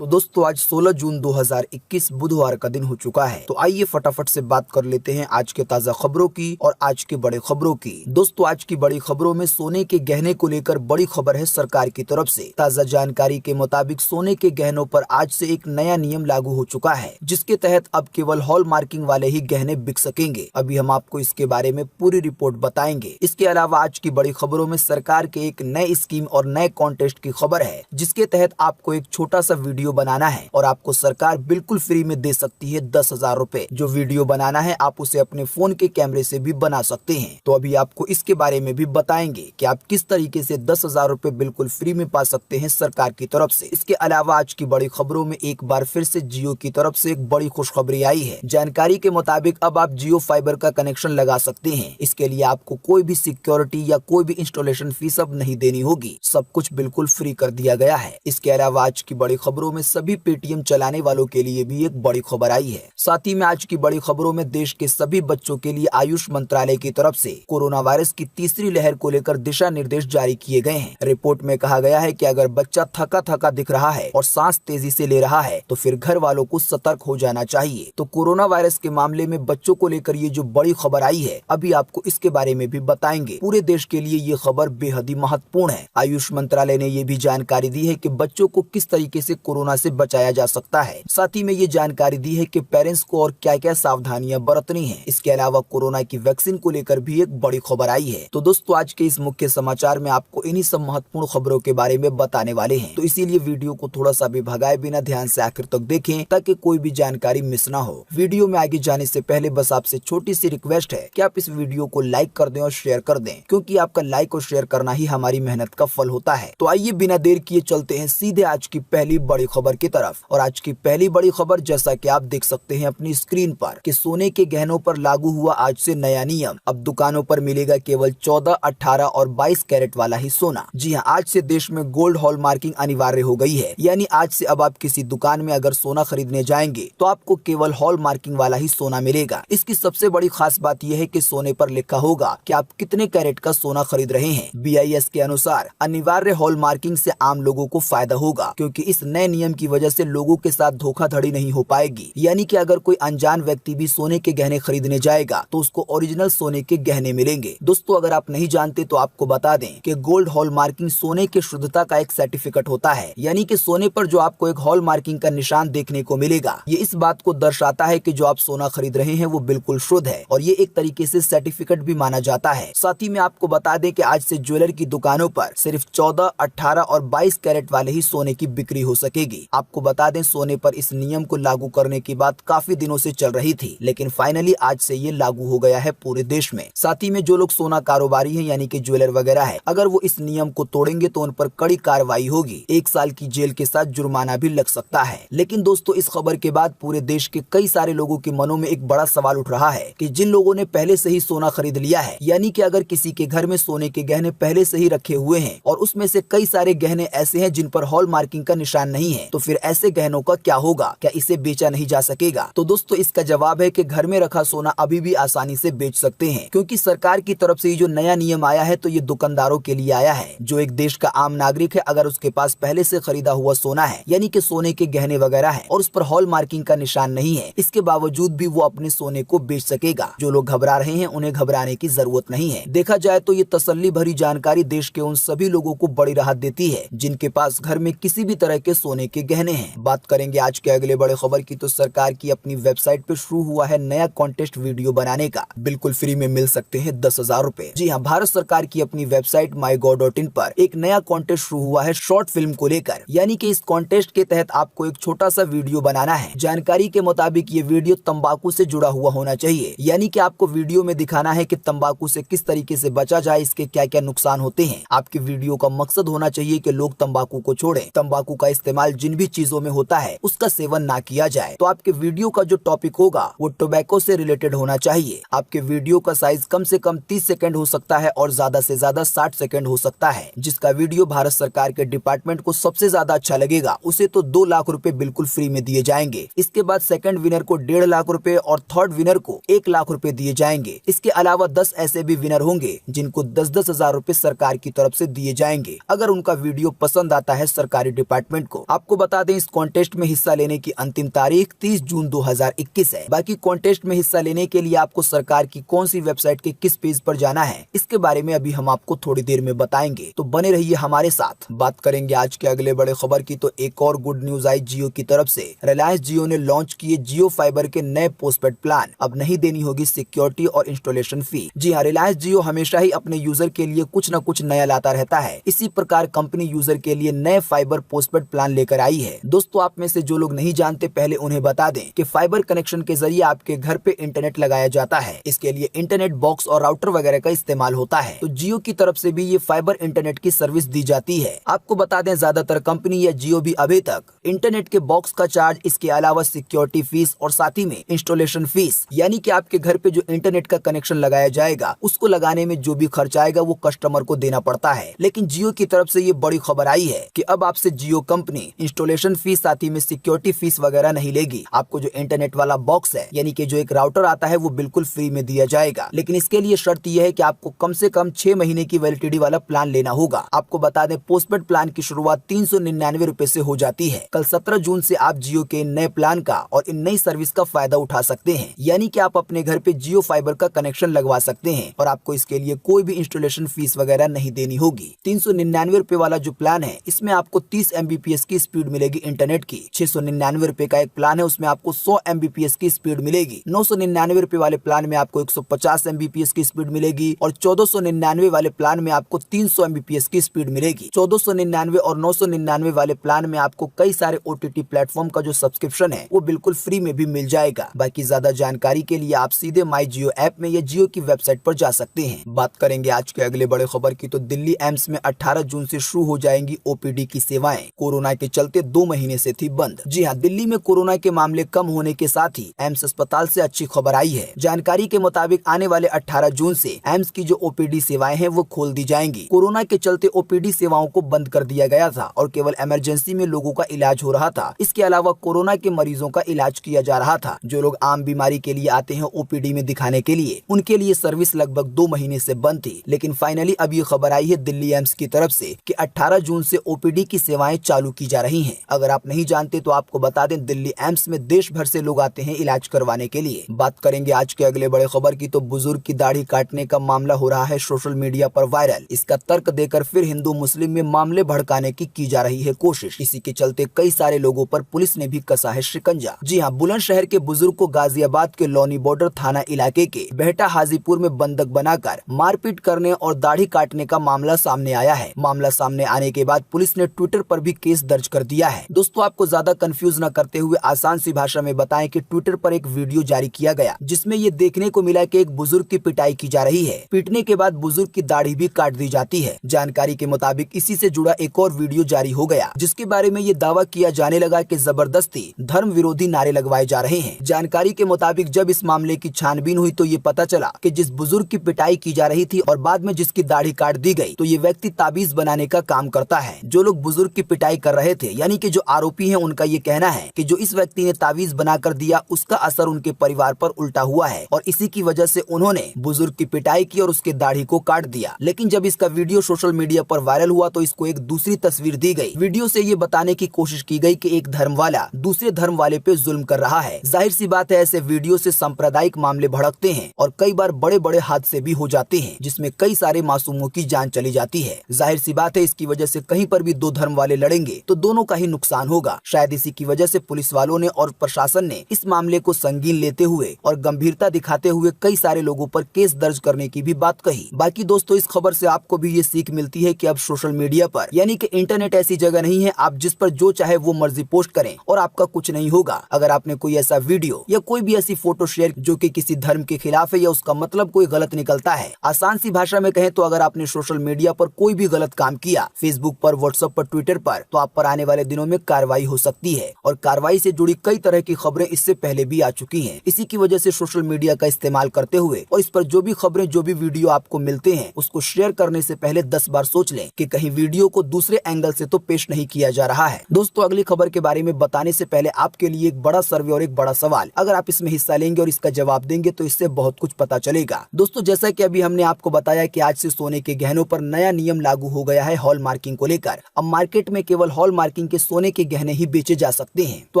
तो दोस्तों आज 16 जून 2021 बुधवार का दिन हो चुका है। तो आइए फटाफट से बात कर लेते हैं आज के ताजा खबरों की और आज के बड़े खबरों की। दोस्तों आज की बड़ी खबरों में सोने के गहने को लेकर बड़ी खबर है सरकार की तरफ से। ताजा जानकारी के मुताबिक सोने के गहनों पर आज से एक नया नियम लागू हो चुका है, जिसके तहत अब केवल हॉल मार्किंग वाले ही गहने बिक सकेंगे। अभी हम आपको इसके बारे में पूरी रिपोर्ट बताएंगे। इसके अलावा आज की बड़ी खबरों में सरकार के एक नए स्कीम और नए कॉन्टेस्ट की खबर है, जिसके तहत आपको एक छोटा सा वीडियो बनाना है और आपको सरकार बिल्कुल फ्री में दे सकती है 10,000 रुपए। जो वीडियो बनाना है आप उसे अपने फोन के कैमरे से भी बना सकते हैं। तो अभी आपको इसके बारे में भी बताएंगे कि आप किस तरीके से 10,000 रुपए बिल्कुल फ्री में पा सकते हैं सरकार की तरफ से। इसके अलावा आज की बड़ी खबरों में एक बार फिर से जियो की तरफ से एक बड़ी खुशखबरी आई है। जानकारी के मुताबिक अब आप जियो फाइबर का कनेक्शन लगा सकते हैं। इसके लिए आपको कोई भी सिक्योरिटी या कोई भी इंस्टॉलेशन फीस अब नहीं देनी होगी। सब कुछ बिल्कुल फ्री कर दिया गया है। इसके अलावा आज की बड़ी खबरों में सभी पेटीएम चलाने वालों के लिए भी एक बड़ी खबर आई है। साथ ही में आज की बड़ी खबरों में देश के सभी बच्चों के लिए आयुष मंत्रालय की तरफ से कोरोना वायरस की तीसरी लहर को लेकर दिशा निर्देश जारी किए गए हैं। रिपोर्ट में कहा गया है कि अगर बच्चा थका थका दिख रहा है और सांस तेजी से ले रहा है तो फिर घर वालों को सतर्क हो जाना चाहिए। तो कोरोना वायरस के मामले में बच्चों को लेकर ये जो बड़ी खबर आई है, अभी आपको इसके बारे में भी बताएंगे। पूरे देश के लिए ये खबर बेहद ही महत्वपूर्ण है। आयुष मंत्रालय ने ये भी जानकारी दी है कि बच्चों को किस तरीके से कोरोना से बचाया जा सकता है। साथ ही में ये जानकारी दी है कि पेरेंट्स को और क्या क्या सावधानियां बरतनी है। इसके अलावा कोरोना की वैक्सीन को लेकर भी एक बड़ी खबर आई है। तो दोस्तों आज के इस मुख्य समाचार में आपको इन्हीं सब महत्वपूर्ण खबरों के बारे में बताने वाले हैं। तो इसीलिए वीडियो को थोड़ा सा भी भगाए बिना ध्यान से आखिर तक देखें, ताकि कोई भी जानकारी मिस ना हो। वीडियो में आगे जाने से पहले बस आपसे छोटी सी रिक्वेस्ट है कि आप इस वीडियो को लाइक कर दें और शेयर कर दें, क्योंकि आपका लाइक और शेयर करना ही हमारी मेहनत का फल होता है। तो आइए बिना देर किए चलते हैं सीधे आज की पहली बड़ी खबर की तरफ। और आज की पहली बड़ी खबर, जैसा कि आप देख सकते हैं अपनी स्क्रीन पर, कि सोने के गहनों पर लागू हुआ आज से नया नियम। अब दुकानों पर मिलेगा केवल 14, 18 और 22 कैरेट वाला ही सोना। जी हाँ, आज से देश में गोल्ड हॉल मार्किंग अनिवार्य हो गई है। यानी आज से अब आप किसी दुकान में अगर सोना खरीदने जाएंगे तो आपको केवल हॉल मार्किंग वाला ही सोना मिलेगा। इसकी सबसे बड़ी खास बात यह है कि सोने पर लिखा होगा कि आप कितने कैरेट का सोना खरीद रहे हैं। BIS के अनुसार अनिवार्य हॉल मार्किंग से आम लोगों को फायदा होगा, क्योंकि इस नए नियम की वजह से लोगों के साथ धोखाधड़ी नहीं हो पाएगी। यानी कि अगर कोई अनजान व्यक्ति भी सोने के गहने खरीदने जाएगा तो उसको ओरिजिनल सोने के गहने मिलेंगे। दोस्तों अगर आप नहीं जानते तो आपको बता दें कि गोल्ड हॉल मार्किंग सोने की शुद्धता का एक सर्टिफिकेट होता है। यानी कि सोने पर जो आपको एक हॉल मार्किंग का निशान देखने को मिलेगा, ये इस बात को दर्शाता है कि जो आप सोना खरीद रहे हैं वो बिल्कुल शुद्ध है, और ये एक तरीके से सर्टिफिकेट भी माना जाता है। साथ ही में आपको बता दें कि आज से ज्वेलर की दुकानों पर सिर्फ 14, 18 और 22 कैरेट वाले ही सोने की बिक्री हो सकेगी। आपको बता दें सोने पर इस नियम को लागू करने की बात काफी दिनों से चल रही थी, लेकिन फाइनली आज से ये लागू हो गया है पूरे देश में। साथ ही में जो लोग सोना कारोबारी हैं, यानी कि ज्वेलर वगैरह है, अगर वो इस नियम को तोड़ेंगे तो उन पर कड़ी कार्रवाई होगी। 1 साल की जेल के साथ जुर्माना भी लग सकता है। लेकिन दोस्तों इस खबर के बाद पूरे देश के कई सारे लोगों के मनों में एक बड़ा सवाल उठ रहा है कि जिन लोगों ने पहले से ही सोना खरीद लिया है, यानी कि अगर किसी के घर में सोने के गहने पहले से ही रखे हुए हैं और उसमें से कई सारे गहने ऐसे हैं जिन पर हॉल मार्किंग का निशान नहीं है, तो फिर ऐसे गहनों का क्या होगा? क्या इसे बेचा नहीं जा सकेगा? तो दोस्तों इसका जवाब है कि घर में रखा सोना अभी भी आसानी से बेच सकते हैं, क्योंकि सरकार की तरफ से ये जो नया नियम आया है तो ये दुकानदारों के लिए आया है। जो एक देश का आम नागरिक है, अगर उसके पास पहले से खरीदा हुआ सोना है, यानी कि सोने के गहने वगैरह है, और उस पर हॉल मार्किंग का निशान नहीं है, इसके बावजूद भी वो अपने सोने को बेच सकेगा। जो लोग घबरा रहे हैं उन्हें घबराने की जरूरत नहीं है। देखा जाए तो ये तसल्ली भरी जानकारी देश के उन सभी लोगों को बड़ी राहत देती है जिनके पास घर में किसी भी तरह के सोने के गहने हैं। बात करेंगे आज के अगले बड़े खबर की, तो सरकार की अपनी वेबसाइट पे शुरू हुआ है नया कॉन्टेस्ट वीडियो बनाने का। बिल्कुल फ्री में मिल सकते हैं 10,000 रुपए। जी हाँ, भारत सरकार की अपनी वेबसाइट mygov.in पर एक नया कॉन्टेस्ट शुरू हुआ है शॉर्ट फिल्म को लेकर। यानी कि इस कॉन्टेस्ट के तहत आपको एक छोटा सा वीडियो बनाना है। जानकारी के मुताबिक ये वीडियो तंबाकू से जुड़ा हुआ होना चाहिए। यानी कि आपको वीडियो में दिखाना है कि तंबाकू से किस तरीके से बचा जाए, इसके क्या क्या नुकसान होते हैं। आपकी वीडियो का मकसद होना चाहिए कि लोग तंबाकू को छोड़ें। तंबाकू का इस्तेमाल जिन भी चीजों में होता है उसका सेवन ना किया जाए। तो आपके वीडियो का जो टॉपिक होगा वो टोबैको से रिलेटेड होना चाहिए। आपके वीडियो का साइज कम से कम 30 सेकंड हो सकता है और ज्यादा से ज्यादा 60 सेकंड हो सकता है। जिसका वीडियो भारत सरकार के डिपार्टमेंट को सबसे ज्यादा अच्छा लगेगा उसे तो 2 लाख रुपए बिल्कुल फ्री में दिए जाएंगे। इसके बाद सेकंड विनर को 1.5 लाख रुपए और थर्ड विनर को 1 लाख रुपए दिए जाएंगे। इसके अलावा 10 ऐसे भी विनर होंगे जिनको 10-10 हजार रुपए सरकार की तरफ से दिए जाएंगे अगर उनका वीडियो पसंद आता है सरकारी डिपार्टमेंट को। आपको आपको बता दें इस कॉन्टेस्ट में हिस्सा लेने की अंतिम तारीख 30 जून 2021 है। बाकी कॉन्टेस्ट में हिस्सा लेने के लिए आपको सरकार की कौन सी वेबसाइट के किस पेज पर जाना है इसके बारे में अभी हम आपको थोड़ी देर में बताएंगे, तो बने रहिए हमारे साथ। बात करेंगे आज के अगले बड़े खबर की, तो एक और गुड न्यूज आई जियो की तरफ से। रिलायंस जियो ने लॉन्च किए जियो फाइबर के नए पोस्टपेड प्लान। अब नहीं देनी होगी सिक्योरिटी और इंस्टॉलेशन फी। जी हाँ, रिलायंस जियो हमेशा ही अपने यूजर के लिए कुछ न कुछ नया लाता रहता है। इसी प्रकार कंपनी यूजर के लिए नए फाइबर पोस्टपेड प्लान लेकर आई है। दोस्तों, आप में से जो लोग नहीं जानते पहले उन्हें बता दें कि फाइबर कनेक्शन के जरिए आपके घर पे इंटरनेट लगाया जाता है। इसके लिए इंटरनेट बॉक्स और राउटर वगैरह का इस्तेमाल होता है। तो जियो की तरफ से भी ये फाइबर इंटरनेट की सर्विस दी जाती है। आपको बता दें ज्यादातर कंपनी या जियो भी अभी तक इंटरनेट के बॉक्स का चार्ज, इसके अलावा सिक्योरिटी फीस और साथ ही में इंस्टॉलेशन फीस, यानी कि आपके घर पे जो इंटरनेट का कनेक्शन लगाया जाएगा उसको लगाने में जो भी खर्च आएगा वो कस्टमर को देना पड़ता है। लेकिन जियो की तरफ से ये बड़ी खबर आई है कि अब आपसे जियो कंपनी इंस्टॉलेशन फीस साथ ही में सिक्योरिटी फीस वगैरह नहीं लेगी। आपको जो इंटरनेट वाला बॉक्स है यानी कि जो एक राउटर आता है वो बिल्कुल फ्री में दिया जाएगा। लेकिन इसके लिए शर्त यह है कि आपको कम से कम 6 महीने की वैलिडिटी वाला प्लान लेना होगा। आपको बता दें पोस्टपेड प्लान की शुरुआत 399 रुपए से हो जाती है। कल 17 जून से आप जियो के नए प्लान का और इन नई सर्विस का फायदा उठा सकते हैं। यानी कि आप अपने घर पे जियो फाइबर का कनेक्शन लगवा सकते हैं और आपको इसके लिए कोई भी इंस्टॉलेशन फीस वगैरह नहीं देनी होगी। 399 रुपए वाला जो प्लान है इसमें आपको 30 MBPS की स्पीड मिलेगी इंटरनेट की। 699 रुपए का एक प्लान है उसमें आपको 100 MBPS की स्पीड मिलेगी। 999 रुपए वाले प्लान में आपको 150 MBPS की स्पीड मिलेगी और 1499 वाले प्लान में आपको 300 MBPS की स्पीड मिलेगी। 1499 और 999 वाले प्लान में आपको कई सारे OTT प्लेटफॉर्म का जो सब्सक्रिप्शन है वो बिल्कुल फ्री में भी मिल जाएगा। बाकी ज्यादा जानकारी के लिए आप सीधे माई जियो ऐप में या जियो की वेबसाइट पर जा सकते हैं। बात करेंगे आज के अगले बड़े खबर की, तो दिल्ली एम्स में 18 जून से शुरू हो जाएंगी OPD की सेवाएं। कोरोना के चलते 2 महीने से थी बंद। जी हाँ, दिल्ली में कोरोना के मामले कम होने के साथ ही एम्स अस्पताल से अच्छी खबर आई है। जानकारी के मुताबिक आने वाले 18 जून से एम्स की जो OPD सेवाएं हैं वो खोल दी जाएंगी। कोरोना के चलते OPD सेवाओं को बंद कर दिया गया था और केवल इमरजेंसी में लोगों का इलाज हो रहा था। इसके अलावा कोरोना के मरीजों का इलाज किया जा रहा था। जो लोग आम बीमारी के लिए आते हैं OPD में दिखाने के लिए, उनके लिए सर्विस लगभग 2 महीने से बंद थी। लेकिन फाइनली अब ये खबर आई है दिल्ली एम्स की तरफ से कि 18 जून से OPD की सेवाएं चालू की जा रही हैं। अगर आप नहीं जानते तो आपको बता दें दिल्ली एम्स में देश भर से लोग आते हैं इलाज करवाने के लिए। बात करेंगे आज के अगले बड़े खबर की, तो बुजुर्ग की दाढ़ी काटने का मामला हो रहा है सोशल मीडिया पर वायरल। इसका तर्क देकर फिर हिंदू मुस्लिम में मामले भड़काने की जा रही है कोशिश। इसी के चलते कई सारे लोगों पर पुलिस ने भी कसा है शिकंजा। जी हाँ, बुलंदशहर के बुजुर्ग को गाजियाबाद के लोनी बॉर्डर थाना इलाके के बेहटा हाजीपुर में बंधक बनाकर मारपीट करने और दाढ़ी काटने का मामला सामने आया है। मामला सामने आने के बाद पुलिस ने ट्विटर पर भी केस दर्ज कर दिया है। दोस्तों, आपको ज्यादा कंफ्यूज न करते हुए आसान सी भाषा में बताएं कि ट्विटर पर एक वीडियो जारी किया गया जिसमें ये देखने को मिला कि एक बुजुर्ग की पिटाई की जा रही है। पीटने के बाद बुजुर्ग की दाढ़ी भी काट दी जाती है। जानकारी के मुताबिक इसी से जुड़ा एक और वीडियो जारी हो गया जिसके बारे में ये दावा किया जाने लगा कि जबरदस्ती धर्म विरोधी नारे लगवाए जा रहे हैं। जानकारी के मुताबिक जब इस मामले की छानबीन हुई तो ये पता चला कि जिस बुजुर्ग की पिटाई की जा रही थी और बाद में जिसकी दाढ़ी काट दी गई, तो ये व्यक्ति ताबीज बनाने का काम करता है। जो लोग बुजुर्ग की पिटाई कर रहे थे यानी कि जो आरोपी हैं, उनका ये कहना है कि जो इस व्यक्ति ने ताबीज बनाकर दिया उसका असर उनके परिवार पर उल्टा हुआ है और इसी की वजह से उन्होंने बुजुर्ग की पिटाई की और उसकी दाढ़ी को काट दिया। लेकिन जब इसका वीडियो सोशल मीडिया पर वायरल हुआ तो इसको एक दूसरी तस्वीर दी गई। वीडियो से ये बताने की कोशिश की गई कि एक धर्म वाला दूसरे धर्म वाले पे जुल्म कर रहा है। जाहिर सी बात है ऐसे वीडियो से सांप्रदायिक मामले भड़कते हैं और कई बार बड़े बड़े हादसे भी हो जाते हैं जिसमें कई सारे मासूमों की जान चली जाती है। जाहिर सी बात है इसकी वजह से कहीं पर भी 2 धर्म वाले लड़ेंगे तो दोनों का ही नुकसान होगा। शायद इसी की वजह से पुलिस वालों ने और प्रशासन ने इस मामले को संगीन लेते हुए और गंभीरता दिखाते हुए कई सारे लोगों पर केस दर्ज करने की भी बात कही। बाकी दोस्तों, इस खबर से आपको भी ये सीख मिलती है कि अब सोशल मीडिया पर यानी कि इंटरनेट ऐसी जगह नहीं है आप जिस पर जो चाहे वो मर्जी पोस्ट करें और आपका कुछ नहीं होगा। अगर आपने कोई ऐसा वीडियो या कोई भी ऐसी फोटो शेयर जो कि किसी धर्म के खिलाफ है या उसका मतलब कोई गलत निकलता है, आसान सी भाषा में कहें तो अगर आपने सोशल मीडिया पर कोई भी गलत काम किया, फेसबुक पर, व्हाट्सएप पर, ट्विटर पर, तो आप पर आने वाले दिनों में कार्रवाई हो सकती है। और कार्रवाई से जुड़ी कई तरह की खबरें इससे पहले भी आ चुकी हैं। इसी की वजह से सोशल मीडिया का इस्तेमाल करते हुए और इस पर जो भी खबरें, जो भी वीडियो आपको मिलते हैं उसको शेयर करने से पहले 10 बार सोच लें कि कहीं वीडियो को दूसरे एंगल से तो पेश नहीं किया जा रहा है। दोस्तों, अगली खबर के बारे में बताने से पहले आपके लिए एक बड़ा सर्वे और एक बड़ा सवाल। अगर आप इसमें हिस्सा लेंगे और इसका जवाब देंगे तो इससे बहुत कुछ पता चलेगा। दोस्तों, जैसा कि अभी हमने आपको बताया कि आज से सोने के गहनों पर नया नियम लागू हो गया है हॉल मार्किंग को लेकर। अब मार्केट में केवल हॉल पार्किंग के सोने के गहने ही बेचे जा सकते हैं। तो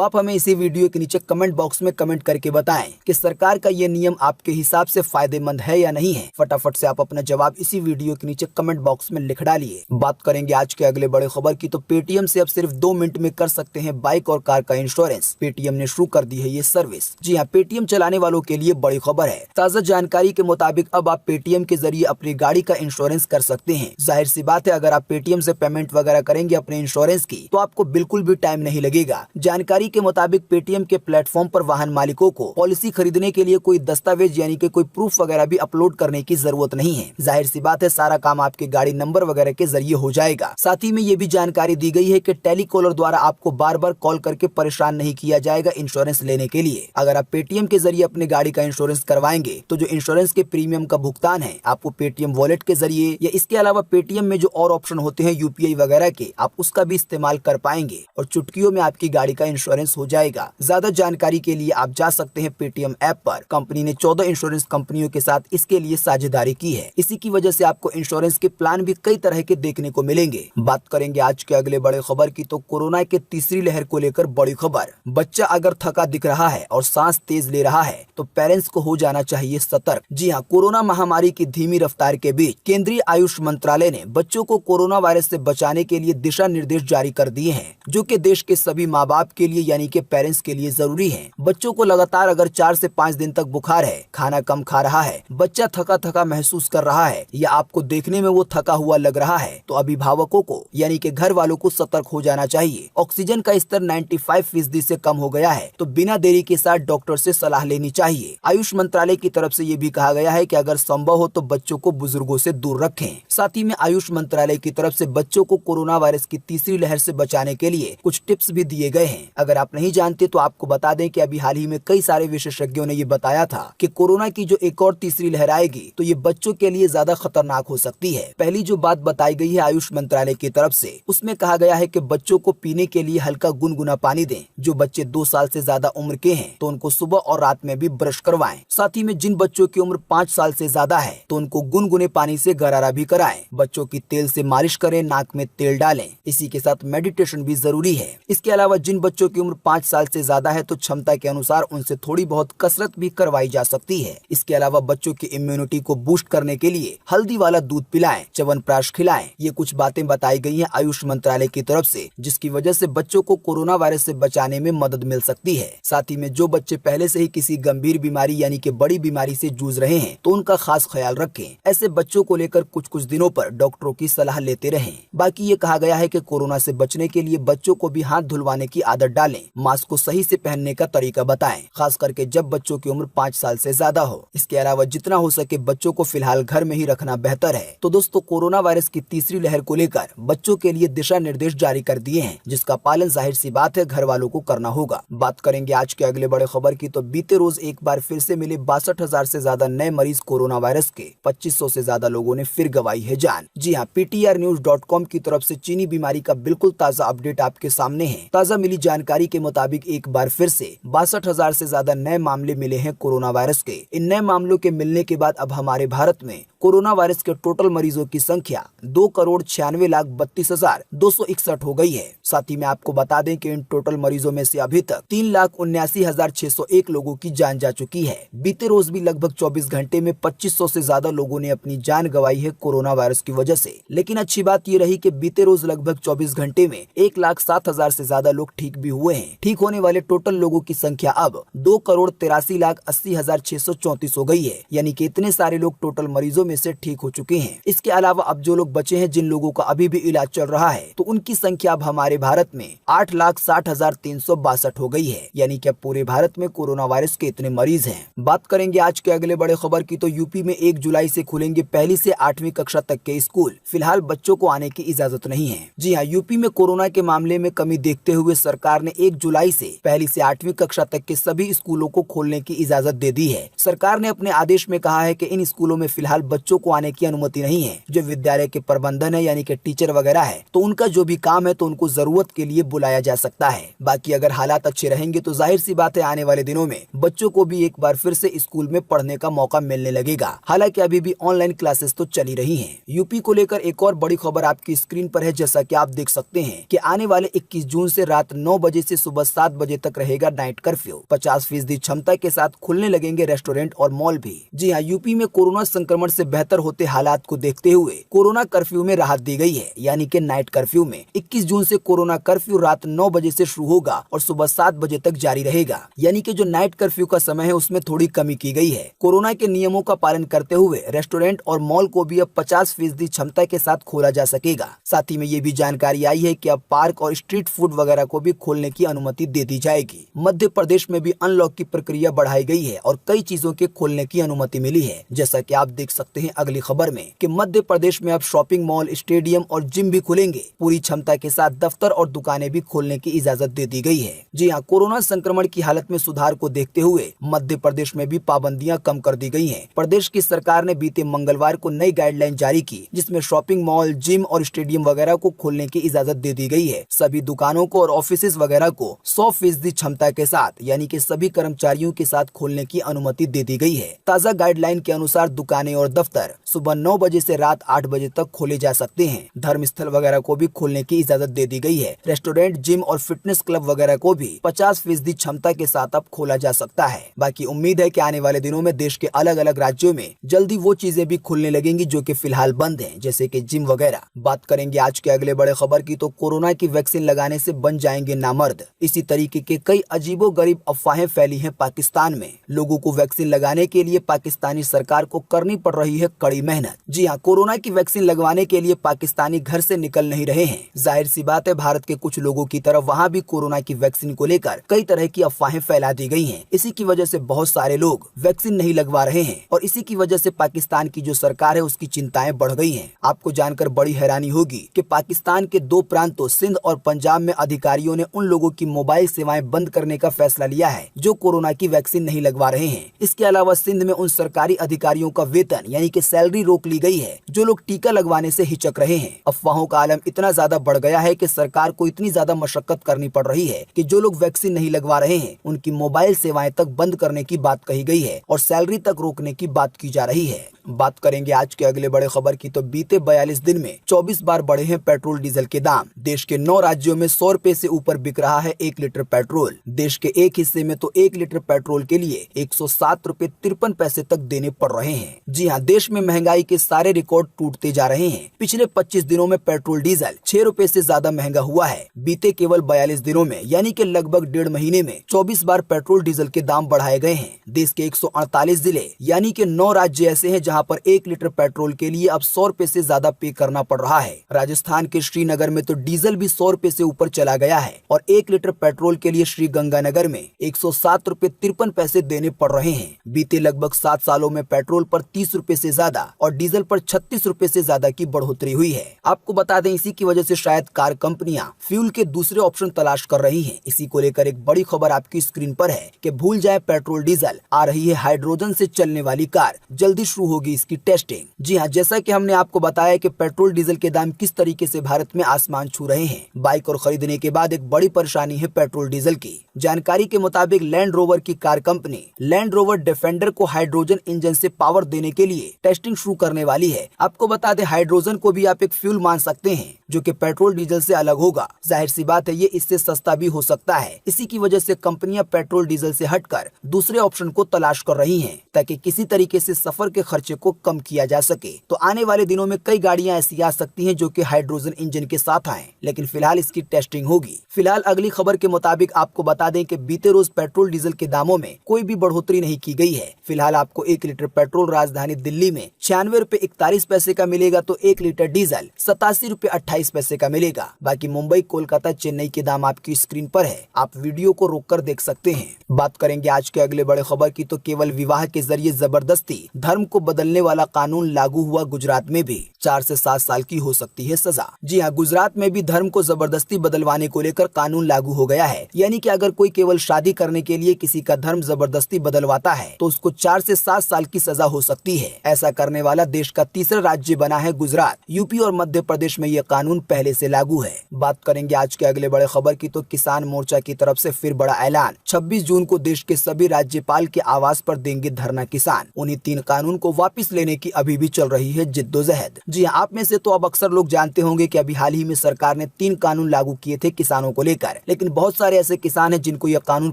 आप हमें इसी वीडियो के नीचे कमेंट बॉक्स में कमेंट करके बताएं कि सरकार का ये नियम आपके हिसाब से फायदेमंद है या नहीं है। फटाफट से आप अपना जवाब इसी वीडियो के नीचे कमेंट बॉक्स में लिख डालिए। बात करेंगे आज के अगले बड़े खबर की, तो पेटीएम से अब सिर्फ 2 मिनट में कर सकते हैं बाइक और कार का इंश्योरेंस। पेटीएम ने शुरू कर दी है ये सर्विस। जी हाँ, पेटीएम चलाने वालों के लिए बड़ी खबर है। ताज़ा जानकारी के मुताबिक अब आप पेटीएम के जरिए अपनी गाड़ी का इंश्योरेंस कर सकते हैं। जाहिर सी बात है, अगर आप पेटीएम से पेमेंट वगैरह करेंगे अपने इंश्योरेंस की तो आपको बिल्कुल भी टाइम नहीं लगेगा। जानकारी के मुताबिक पेटीएम के प्लेटफॉर्म पर वाहन मालिकों को पॉलिसी खरीदने के लिए कोई दस्तावेज यानी कि कोई प्रूफ वगैरह भी अपलोड करने की जरूरत नहीं है। जाहिर सी बात है, सारा काम आपके गाड़ी नंबर वगैरह के जरिए हो जाएगा। साथ ही में ये भी जानकारी दी गई है कि टेलीकॉलर द्वारा आपको बार बार कॉल करके परेशान नहीं किया जाएगा इंश्योरेंस लेने के लिए। अगर आप पेटीएम के जरिए अपनी गाड़ी का इंश्योरेंस करवाएंगे तो जो इंश्योरेंस के प्रीमियम का भुगतान है आपको पेटीएम वॉलेट के जरिए या इसके अलावा पेटीएम में जो और ऑप्शन होते हैं यूपीआई वगैरह के, आप उसका भी इस्तेमाल कर पाएंगे और चुटकियों में आपकी गाड़ी का इंश्योरेंस हो जाएगा। ज्यादा जानकारी के लिए आप जा सकते हैं पेटीएम ऐप पर। कंपनी ने 14 इंश्योरेंस कंपनियों के साथ इसके लिए साझेदारी की है। इसी की वजह से आपको इंश्योरेंस के प्लान भी कई तरह के देखने को मिलेंगे। बात करेंगे आज के अगले बड़े खबर की, तो कोरोना के तीसरी लहर को लेकर बड़ी खबर। बच्चा अगर थका दिख रहा है और सांस तेज ले रहा है तो पेरेंट्स को हो जाना चाहिए सतर्क। जी हाँ, कोरोना महामारी की धीमी रफ्तार के बीच केंद्रीय आयुष मंत्रालय ने बच्चों को कोरोना वायरस से बचाने के लिए दिशा निर्देश जारी कर दिए हैं, जो कि देश के सभी माँ बाप के लिए यानी कि पेरेंट्स के लिए जरूरी है। बच्चों को लगातार अगर 4 से 5 दिन तक बुखार है, खाना कम खा रहा है, बच्चा थका थका महसूस कर रहा है या आपको देखने में वो थका हुआ लग रहा है तो अभिभावकों को यानी कि घर वालों को सतर्क हो जाना चाहिए। ऑक्सीजन का स्तर 95% से कम हो गया है तो बिना देरी के साथ डॉक्टर से सलाह लेनी चाहिए। आयुष मंत्रालय की तरफ से ये भी कहा गया है कि अगर संभव हो तो बच्चों को बुजुर्गों से दूर रखें। साथ ही में आयुष मंत्रालय की तरफ से बच्चों को कोरोना वायरस की तीसरी लहर से बचाने के लिए कुछ टिप्स भी दिए गए हैं। अगर आप नहीं जानते तो आपको बता दें कि अभी हाल ही में कई सारे विशेषज्ञों ने ये बताया था कि कोरोना की जो एक और तीसरी लहर आएगी तो ये बच्चों के लिए ज्यादा खतरनाक हो सकती है। पहली जो बात बताई गई है आयुष मंत्रालय की तरफ से, उसमें कहा गया है कि बच्चों को पीने के लिए हल्का गुनगुना पानी दें। जो बच्चे 2 साल से ज्यादा उम्र के हैं तो उनको सुबह और रात में भी ब्रश करवाएं। साथ ही में जिन बच्चों की उम्र 5 साल से ज्यादा है तो उनको गुनगुने पानी से गरारा भी कराएं। बच्चों की तेल से मालिश करें, नाक में तेल डालें। इसी के साथ मेडिटेशन भी जरूरी है। इसके अलावा जिन बच्चों की उम्र 5 साल से ज्यादा है तो क्षमता के अनुसार उनसे थोड़ी बहुत कसरत भी करवाई जा सकती है। इसके अलावा बच्चों की इम्यूनिटी को बूस्ट करने के लिए हल्दी वाला दूध पिलाएं, च्यवनप्राश खिलाएं। ये कुछ बातें बताई गई हैं आयुष मंत्रालय की तरफ से, जिसकी वजह से बच्चों को कोरोना वायरस से बचाने में मदद मिल सकती है। साथ ही में जो बच्चे पहले से ही किसी गंभीर बीमारी यानी कि बड़ी बीमारी से जूझ रहे हैं तो उनका खास ख्याल रखें। ऐसे बच्चों को लेकर कुछ दिनों पर डॉक्टरों की सलाह लेते रहें। बाकी ये कहा गया है कि कोरोना से बचने के लिए बच्चों को भी हाथ धुलवाने की आदत डालें। मास्क को सही से पहनने का तरीका बताएं, खास करके जब बच्चों की उम्र 5 साल से ज्यादा हो। इसके अलावा जितना हो सके बच्चों को फिलहाल घर में ही रखना बेहतर है। तो दोस्तों, कोरोना वायरस की तीसरी लहर को लेकर बच्चों के लिए दिशा निर्देश जारी कर दिए हैं, जिसका पालन जाहिर सी बात है घर वालों को करना होगा। बात करेंगे आज के अगले बड़े खबर की, तो बीते रोज एक बार फिर से मिले 62,000 से ज्यादा नए मरीज कोरोना वायरस के। 2500 से ज्यादा लोगों ने फिर गंवाई है जान। जी हाँ, PTRnews.com की तरफ से चीनी बीमारी का बिल्कुल ताजा अपडेट आपके सामने है। ताजा मिली जानकारी के मुताबिक एक बार फिर से 62,000 से ज्यादा नए मामले मिले हैं कोरोना वायरस के। इन नए मामलों के मिलने के बाद अब हमारे भारत में कोरोना वायरस के टोटल मरीजों की संख्या 2,96,32,261 हो गई है। साथ ही में आपको बता दें कि इन टोटल मरीजों में से अभी तक 3,79,601 लोगों की जान जा चुकी है। बीते रोज भी लगभग 24 घंटे में 2500 से ज्यादा लोगों ने अपनी जान गंवाई है कोरोना वायरस की वजह से। लेकिन अच्छी बात ये रही कि बीते रोज लगभग 24 घंटे में 1,07,000 से ज्यादा लोग ठीक भी हुए हैं। ठीक होने वाले टोटल लोगों की संख्या अब 2,83,80,634 हो गई है। यानी कि इतने सारे लोग टोटल मरीजों में से ठीक हो चुके हैं। इसके अलावा अब जो लोग बचे हैं, जिन लोगों का अभी भी इलाज चल रहा है, तो उनकी संख्या अब हमारे भारत में 8,60,362 हो गई है। यानी कि अब पूरे भारत में कोरोना वायरस के इतने मरीज हैं। बात करेंगे आज के अगले बड़े खबर की, तो यूपी में 1 जुलाई से खुलेंगे पहली से 8वीं कक्षा तक के स्कूल। फिलहाल बच्चों को आने की इजाजत नहीं है। जी हाँ, यूपी में कोरोना के मामले में कमी देखते हुए सरकार ने 1 जुलाई से पहली से 8वीं कक्षा तक के सभी स्कूलों को खोलने की इजाजत दे दी है। सरकार ने अपने आदेश में कहा है कि इन स्कूलों में फिलहाल बच्चों को आने की अनुमति नहीं है। जो विद्यालय के प्रबंधन है यानी कि टीचर वगैरह है तो उनका जो भी काम है तो उनको जरूरत के लिए बुलाया जा सकता है। बाकी अगर हालात अच्छे रहेंगे तो जाहिर सी बात है आने वाले दिनों में बच्चों को भी एक बार फिर से स्कूल में पढ़ने का मौका मिलने लगेगा। हालांकि अभी भी ऑनलाइन क्लासेस तो चली रही हैं। यूपी को लेकर एक और बड़ी खबर आपकी स्क्रीन पर है। जैसा कि आप देख सकते हैं कि आने वाले 21 जून से रात 9 बजे से सुबह 7 बजे तक रहेगा नाइट कर्फ्यू। 50% क्षमता के साथ खुलने लगेंगे रेस्टोरेंट और मॉल भी। जी हाँ, यूपी में कोरोना संक्रमण से बेहतर होते हालात को देखते हुए कोरोना कर्फ्यू में राहत दी गई है। यानी कि नाइट कर्फ्यू में 21 जून से कोरोना कर्फ्यू रात 9 बजे से शुरू होगा और सुबह 7 बजे तक जारी रहेगा। यानी कि जो नाइट कर्फ्यू का समय है उसमें थोड़ी कमी की गई है। कोरोना के नियमों का पालन करते हुए रेस्टोरेंट और मॉल को भी अब 50% क्षमता के साथ खोला जा सकेगा। साथ ही में ये भी जानकारी आई है कि अब पार्क और स्ट्रीट फूड वगैरह को भी खोलने की अनुमति दे दी जाएगी। मध्य प्रदेश में भी अनलॉक की प्रक्रिया बढ़ाई गई है और कई चीजों के खोलने की अनुमति मिली है। जैसा कि आप देख सकते हैं अगली खबर में कि मध्य प्रदेश में अब शॉपिंग मॉल, स्टेडियम और जिम भी खुलेंगे। पूरी क्षमता के साथ दफ्तर और दुकानें भी खोलने की इजाजत दे दी गई है। जी हाँ, कोरोना संक्रमण की हालत में सुधार को देखते हुए मध्य प्रदेश में भी पाबंदियां कम कर दी गई हैं। प्रदेश की सरकार ने बीते मंगलवार को नई गाइडलाइन जारी की जिसमें शॉपिंग मॉल, जिम और स्टेडियम वगैरह को खोलने की इजाजत दे दी गई है। सभी दुकानों को और ऑफिस वगैरह को 100% क्षमता के साथ यानी कि सभी कर्मचारियों के साथ खोलने की अनुमति दे दी गई है। ताज़ा गाइडलाइन के अनुसार दुकानें और दफ्तर सुबह 9 बजे से रात 8 बजे तक खोले जा सकते हैं। धर्मस्थल वगैरह को भी खोलने की इजाजत दे दी गई है। रेस्टोरेंट, जिम और फिटनेस क्लब वगैरह को भी 50% क्षमता के साथ अब खोला जा सकता है। बाकी उम्मीद है कि आने वाले दिनों में देश के अलग अलग राज्यों में जल्दी वो चीजें भी खुलने लगेंगी जो कि फिलहाल बंद हैं, जैसे कि जिम वगैरह। बात करेंगे आज के अगले बड़े खबर की तो कोरोना की वैक्सीन लगाने से बन जाएंगे नामर्द। इसी तरीके के कई अजीबोगरीब अफवाहें फैली हैं पाकिस्तान में। लोगों को वैक्सीन लगाने के लिए पाकिस्तानी सरकार को करनी पड़ रही है कड़ी मेहनत। जी हाँ, कोरोना की वैक्सीन लगवाने के लिए पाकिस्तानी घर से निकल नहीं रहे हैं। जाहिर सी बात है भारत के कुछ लोगों की तरफ वहाँ भी कोरोना की वैक्सीन को लेकर कई तरह की अफवाहें फैला दी गई हैं। इसी की वजह से बहुत सारे लोग वैक्सीन नहीं लगवा रहे हैं और इसी की वजह से पाकिस्तान की जो सरकार है उसकी चिंताएं बढ़ गई हैं। आपको जानकर बड़ी हैरानी होगी कि पाकिस्तान के 2 प्रांतों सिंध और पंजाब में अधिकारियों ने उन लोगों की मोबाइल सेवाएं बंद करने का फैसला लिया है जो कोरोना की वैक्सीन नहीं लगवा रहे हैं। इसके अलावा सिंध में उन सरकारी अधिकारियों का वेतन यानी कि सैलरी रोक ली गई है जो लोग टीका लगवाने से हिचक रहे हैं। अफवाहों का आलम इतना ज्यादा बढ़ गया है कि सरकार को इतनी ज्यादा मशक्कत करनी पड़ रही है कि जो लोग वैक्सीन नहीं लगवा रहे हैं उनकी मोबाइल सेवाएं तक बंद करने की बात कही गई है और सैलरी तक रोकने की बात की जा रही है। बात करेंगे आज के अगले बड़े खबर की तो बीते 42 दिन में 24 बार बढ़े हैं पेट्रोल डीजल के दाम। देश के 9 राज्यों में 100 रुपए से ऊपर बिक रहा है 1 लीटर पेट्रोल। देश के एक हिस्से में तो 1 लीटर पेट्रोल के लिए 107 रुपए 53 पैसे तक देने पड़ रहे हैं। जी हाँ, देश में महंगाई के सारे रिकॉर्ड टूटते जा रहे हैं। पिछले 25 दिनों में पेट्रोल डीजल 6 रुपए से ज्यादा महंगा हुआ है। बीते केवल 42 दिनों में यानी कि लगभग 1.5 महीने में 24 बार पेट्रोल डीजल के दाम बढ़ाए गए हैं। देश के 148 जिले यानी कि 9 राज्य ऐसे हैं जहां पर 1 लीटर पेट्रोल के लिए अब 100 रुपए से ज्यादा पे करना पड़ रहा है। राजस्थान के श्रीनगर में तो डीजल भी 100 रुपए से ऊपर चला गया है और 1 लीटर पेट्रोल के लिए श्रीगंगानगर में 107 रुपए 53 पैसे देने पड़ रहे हैं। बीते लगभग 7 सालों में पेट्रोल पर 30 रुपए से ज्यादा और डीजल पर 36 रुपए से ज्यादा की बढ़ोतरी हुई है। आपको बता दें इसी की वजह से शायद कार कंपनियां फ्यूल के दूसरे ऑप्शन तलाश कर रही हैं। इसी को लेकर एक बड़ी खबर आपकी स्क्रीन पर है कि भूल जाए पेट्रोल डीजल, आ रही है हाइड्रोजन से चलने वाली कार, जल्दी शुरू होगी इसकी टेस्टिंग। जी हाँ, जैसा कि हमने आपको बताया कि पेट्रोल डीजल के दाम किस तरीके से भारत में आसमान छू रहे हैं। बाइक और खरीदने के बाद एक बड़ी परेशानी है पेट्रोल डीजल की। जानकारी के मुताबिक लैंड रोवर की car company land rover defender को हाइड्रोजन इंजन से पावर देने के लिए टेस्टिंग शुरू करने वाली है। आपको बता दें हाइड्रोजन को भी आप एक फ्यूल मान सकते हैं जो कि पेट्रोल डीजल से अलग होगा। जाहिर सी बात है ये इससे सस्ता भी हो सकता है। इसी की वजह से कंपनियां पेट्रोल डीजल से हटकर दूसरे ऑप्शन को तलाश कर रही हैं ताकि किसी तरीके से सफर के खर्चे को कम किया जा सके। तो आने वाले दिनों में कई गाड़ियां ऐसी आ सकती हैं जो कि हाइड्रोजन इंजन के साथ आए, लेकिन फिलहाल इसकी टेस्टिंग होगी। फिलहाल अगली खबर के मुताबिक आपको बता दें कि बीते रोज पेट्रोल डीजल के दामों में कोई भी बढ़ोतरी नहीं की गई है। फिलहाल आपको 1 लीटर पेट्रोल राजधानी दिल्ली में 96 रुपए 41 पैसे का मिलेगा तो 1 लीटर डीजल 87 रुपए 28 पैसे का मिलेगा। बाकी मुंबई, कोलकाता, चेन्नई के दाम आपकी स्क्रीन पर है, आप वीडियो को रोककर देख सकते हैं। बात करेंगे आज के अगले बड़े खबर की तो केवल विवाह के जरिए जबरदस्ती धर्म को बदल बदलने वाला कानून लागू हुआ गुजरात में भी 4 से 7 साल की हो सकती है सजा। जी हाँ, गुजरात में भी धर्म को जबरदस्ती बदलवाने को लेकर कानून लागू हो गया है। यानी कि अगर कोई केवल शादी करने के लिए किसी का धर्म जबरदस्ती बदलवाता है तो उसको 4 से 7 साल की सजा हो सकती है। ऐसा करने वाला देश का तीसरा राज्य बना है गुजरात। यूपी और मध्य प्रदेश में ये कानून पहले से लागू है। बात करेंगे आज के अगले बड़े खबर की, तो किसान मोर्चा की तरफ से फिर बड़ा ऐलान। 26 जून को देश के सभी राज्यपाल के आवास पर देंगे धरना किसान। उन्हीं 3 कानून को वापस लेने की अभी भी चल रही है जिद्दोजहद। जी हाँ, आप में से तो अब अक्सर लोग जानते होंगे कि अभी हाल ही में सरकार ने 3 कानून लागू किए थे किसानों को लेकर, लेकिन बहुत सारे ऐसे किसान हैं जिनको यह कानून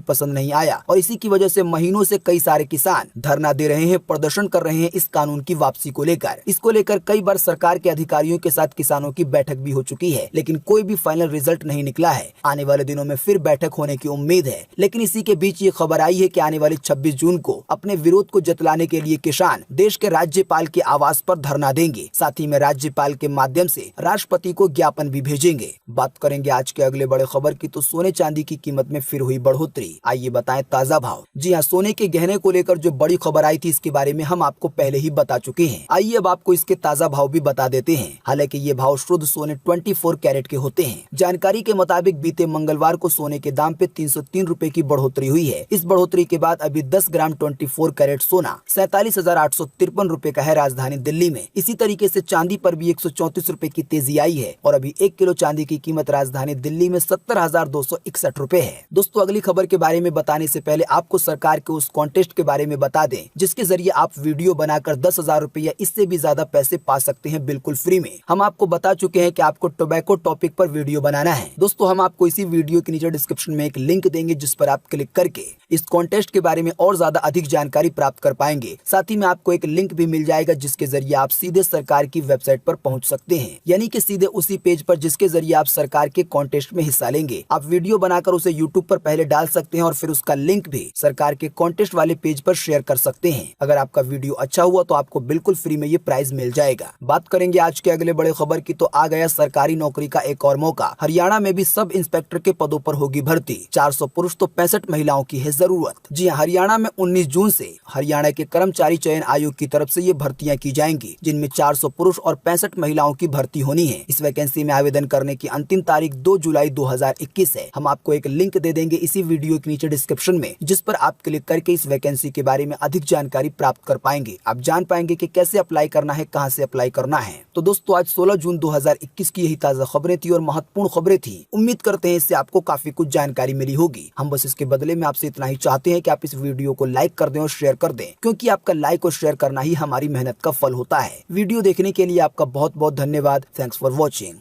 पसंद नहीं आया और इसी की वजह से महीनों से कई सारे किसान धरना दे रहे हैं, प्रदर्शन कर रहे हैं इस कानून की वापसी को लेकर। इसको लेकर कई बार सरकार के अधिकारियों के साथ किसानों की बैठक भी हो चुकी है, लेकिन कोई भी फाइनल रिजल्ट नहीं निकला है। आने वाले दिनों में फिर बैठक होने की उम्मीद है, लेकिन इसी के बीच ये खबर आई है कि आने वाली 26 जून को अपने विरोध को जतलाने के लिए किसान देश के राज्यपाल के आवास पर धरना देंगे। साथ ही में राज्यपाल के माध्यम से राष्ट्रपति को ज्ञापन भी भेजेंगे। बात करेंगे आज के अगले बड़े खबर की, तो सोने चांदी की कीमत में फिर हुई बढ़ोतरी। आइए बताएं ताजा भाव। जी हाँ, सोने के गहने को लेकर जो बड़ी खबर आई थी इसके बारे में हम आपको पहले ही बता चुके हैं। आइए अब आपको इसके ताजा भाव भी बता देते हैं। हालांकि ये भाव शुद्ध सोने 24 कैरेट के होते हैं। जानकारी के मुताबिक बीते मंगलवार को सोने के दाम पे 303 रुपए की बढ़ोतरी हुई है। इस बढ़ोतरी के बाद अभी 10 ग्राम 24 कैरेट सोना 47,853 रुपए का है राजधानी दिल्ली में। इसी तरीके से चांदी पर भी 134 रुपए की तेजी आई है और अभी 1 किलो चांदी की कीमत राजधानी दिल्ली में 70,261 रुपए है। दोस्तों, अगली खबर के बारे में बताने से पहले आपको सरकार के उस कॉन्टेस्ट के बारे में बता दें जिसके जरिए आप वीडियो बनाकर 10,000 रुपए या इससे भी ज्यादा पैसे पा सकते हैं बिल्कुल फ्री में। हम आपको बता चुके हैं कि आपको टोबैको टॉपिक पर वीडियो बनाना है। दोस्तों, हम आपको इसी वीडियो के नीचे डिस्क्रिप्शन में एक लिंक देंगे जिस पर आप क्लिक करके इस कॉन्टेस्ट के बारे में और ज्यादा अधिक जानकारी प्राप्त कर पाएंगे। साथ ही में आपको एक लिंक भी मिल जाएगा जिसके जरिए आप सीधे सरकार की वेबसाइट पर पहुंच सकते हैं, यानी कि सीधे उसी पेज पर जिसके जरिए आप सरकार के कॉन्टेस्ट में हिस्सा लेंगे। आप वीडियो बनाकर उसे यूट्यूब पर पहले डाल सकते हैं और फिर उसका लिंक भी सरकार के कॉन्टेस्ट वाले पेज पर शेयर कर सकते हैं। अगर आपका वीडियो अच्छा हुआ तो आपको बिल्कुल फ्री में ये प्राइज मिल जाएगा। बात करेंगे आज के अगले बड़े खबर की, तो आ गया सरकारी नौकरी का एक और मौका। हरियाणा में भी सब इंस्पेक्टर के पदों पर होगी भर्ती। 400 पुरुष तो 65 महिलाओं की है जरूरत। जी हाँ, हरियाणा में 19 जून से हरियाणा के कर्मचारी चयन आयोग की तरफ से ये भर्तियां की जाएंगी, जिनमें 400 पुरुष और 65 महिलाओं की भर्ती होनी है। इस वैकेंसी में आवेदन करने की अंतिम तारीख 2 जुलाई 2021 है। हम आपको एक लिंक दे देंगे इसी वीडियो के नीचे डिस्क्रिप्शन में, जिस पर आप क्लिक करके इस वैकेंसी के बारे में अधिक जानकारी प्राप्त कर पाएंगे। आप जान पाएंगे कि कैसे अप्लाई करना है, कहां से अप्लाई करना है। तो दोस्तों, आज 16 जून 2021 की यही ताजा खबरें थी और महत्वपूर्ण खबरें थी। उम्मीद करते हैं इससे आपको काफी कुछ जानकारी मिली होगी। हम बस इसके बदले में आपसे इतना ही चाहते हैं कि आप इस वीडियो को लाइक कर दें और शेयर कर दें, क्योंकि आपका लाइक और शेयर करना ही हमारी मेहनत का फल होता है। वीडियो देखने के लिए आपका बहुत बहुत धन्यवाद। Thanks for watching.